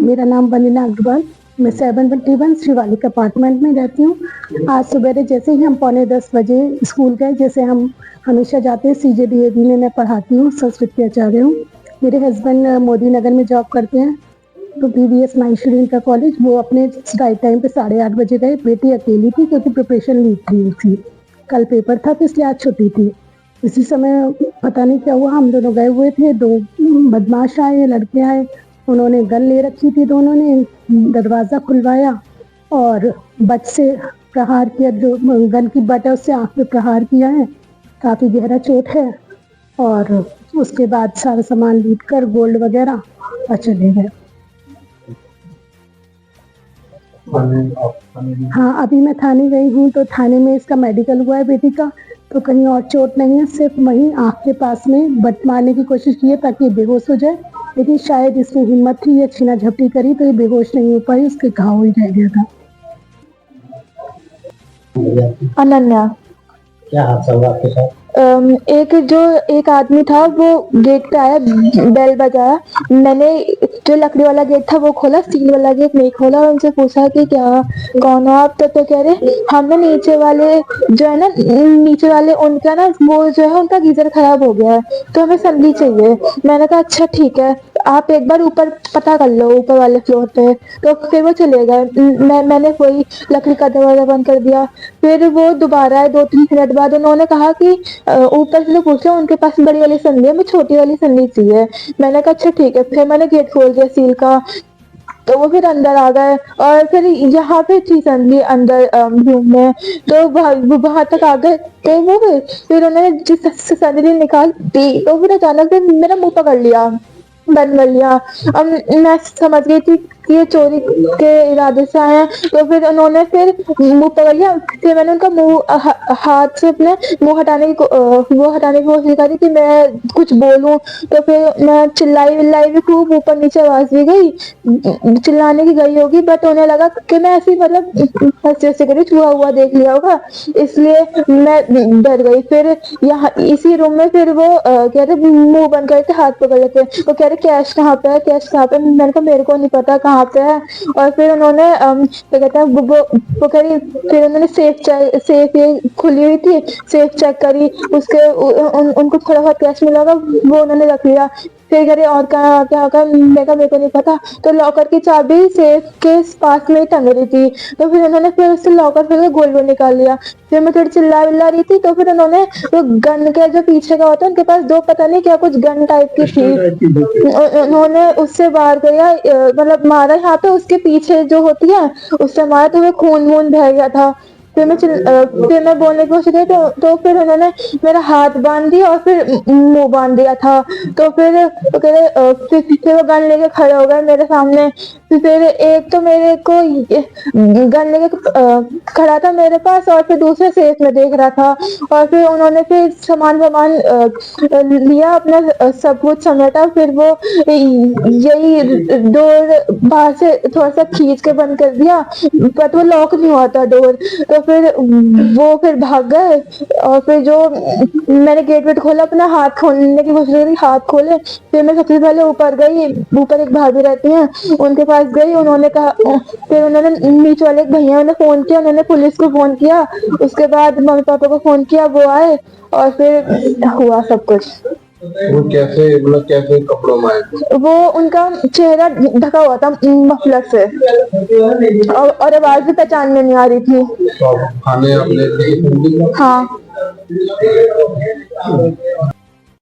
मेरा नाम वंदना अग्रवाल। मैं 721 शिवालिक अपार्टमेंट में रहती हूँ। आज सुबह जैसे ही हम 9:45 बजे स्कूल गए, जैसे हम हमेशा जाते हैं, CJDAV में मैं पढ़ाती हूँ, संस्कृत की आचार्य हूँ। मेरे हस्बैंड मोदी नगर में जॉब करते हैं, तो PVS माहेश्वरी इनका कॉलेज, वो अपने राइट टाइम पे 8:30 बजे गए। बेटी अकेली थी क्योंकि प्रिपरेशन लीव थी उसकी, कल पेपर था तो इसलिए आज छुट्टी थी। इसी समय पता नहीं क्या हुआ, हम दोनों गए हुए थे, 2 बदमाश आए, लड़के आए, उन्होंने गन ले रखी थी, दोनों ने दरवाज़ा खुलवाया और बट से प्रहार किया। जो गन की बट है उससे आँख पे प्रहार किया है, काफ़ी गहरा चोट है। और उसके बाद सारा सामान लूट कर, गोल्ड वगैरह, और चले गए। हाँ, अभी मैं थाने गई हूँ, तो थाने में इसका मेडिकल हुआ है बेटी का, तो कहीं और चोट नहीं है, सिर्फ वहीं आँख के पास में बट मारने की कोशिश की है ताकि ये बेहोश हो जाए, लेकिन शायद इसमें हिम्मत थी, ये छीना झपटी करी तो ये बेहोश नहीं हो पाई, उसके घाव ही रह गया था। अनन्या, क्या हादसा हुआ आपके साथ? एक आदमी था, वो गेट पे आया, बेल बजाया। मैंने जो लकड़ी वाला गेट था वो खोला, स्टील वाला गेट नहीं खोला, और उनसे पूछा कि क्या, कौन हो आप? तो कह रहे हमने नीचे वाले जो है ना, नीचे वाले उनका ना, वो जो है उनका गीजर खराब हो गया है, तो हमें संदी चाहिए। मैंने कहा अच्छा ठीक है, आप एक बार ऊपर पता कर लो, ऊपर वाले फ्लोर पे। तो फिर वो चले गए। मैंने वही लकड़ी का दरवाजा बंद कर दिया। फिर वो दोबारा आए 2-3 मिनट बाद, उन्होंने कहा कि ऊपर से पूछा, उनके पास बड़ी वाली संदी है, हमें छोटी वाली संदी चाहिए। मैंने कहा अच्छा ठीक है। फिर मैंने गेट खोल दिया स्टील का, तो वो फिर अंदर आ गए, और फिर यहाँ पे थी संदी अंदर रूम में, तो वहां तक आ गए। तो वो फिर उन्होंने जिस संदी निकाल दी, तो फिर अचानक से मेरा मुंह पकड़ लिया, बंद कर लिया। अब मैं समझ गई थी कि ये चोरी के इरादे से आए हैं, तो फिर उन्होंने फिर मुंह पकड़ लिया। फिर मैंने उनका मुंह हाथ से अपने मुंह हटाने की वो हटाने की कोशिश करी कि मैं कुछ बोलूं, तो फिर मैं चिल्लाई विल्लाई भी खूब, ऊपर नीचे आवाज भी गई, चिल्लाने की गई होगी, बट उन्हें लगा कि मैं ऐसी मतलब हंसी हंसी करी, छुआ हुआ देख लिया होगा, इसलिए मैं डर गई। फिर यहाँ इसी रूम में फिर वो कह रहे मुंह बंद करके हाथ पकड़ लेते, वो कह रहे कैश कहाँ पे है, कैश कहाँ पे? मैंने कहा मेरे को नहीं पता कहाँ पे है। और फिर उन्होंने क्या कहते हैं, वो कह रही, फिर उन्होंने सेफ ये खुली हुई थी, सेफ चेक करी, उसके उनको थोड़ा बहुत कैश मिला होगा, वो उन्होंने रख लिया। फिर कह रहे और कहाँ क्या होगा? मैं कहा मेरे को नहीं पता। तो लॉकर की चाबी सेफ के पास में ही टंग रही थी, तो फिर उन्होंने फिर उससे लॉकर फिर गोल्ड निकाल लिया। फिर मैं थोड़ी चिल्ला विल्ला रही थी, तो फिर उन्होंने वो गन के जो पीछे का होता है, उनके पास 2 पता नहीं क्या कुछ गन टाइप की थी, उन्होंने उससे वार किया, मतलब मारा यहाँ पे, उसके पीछे जो होती है उससे मारा, तो वो खून वून बह गया था। फिर मैं बोलने की कोशिश की, तो फिर उन्होंने मेरा हाथ बांध दिया और फिर मुंह बांध दिया था। तो फिर वो कह रहे फिर वो गन लेके खड़े हो गए मेरे सामने। फिर एक तो मेरे को गन लेके खड़ा था मेरे पास, और फिर दूसरे सेफ में देख रहा था। और फिर उन्होंने फिर सामान लिया अपना, सब कुछ समेटा। फिर वो यही डोर बाहर से थोड़ा सा खींच के बंद कर दिया, बट वो लॉक नहीं हुआ था डोर। तो फिर वो फिर भाग गए, और फिर जो मैंने गेट वेट खोला, अपना हाथ खोलने की कोशिश करी, हाथ खोले। फिर मैं सबसे पहले ऊपर गई, ऊपर एक भाभी रहती हैं, उनके पास गई। उन्होंने कहा, फिर उन्होंने नीचे वाले एक भैया ने फोन किया, उन्होंने पुलिस को फोन किया, उसके बाद मम्मी पापा को फोन किया, वो आए, और फिर हुआ सब कुछ। वो कैसे, मतलब कैसे कपड़ों में आए? वो उनका चेहरा ढका हुआ था मफलर से, और आवाज भी पहचान में नहीं आ रही थी। तो खाने आपने हाँ।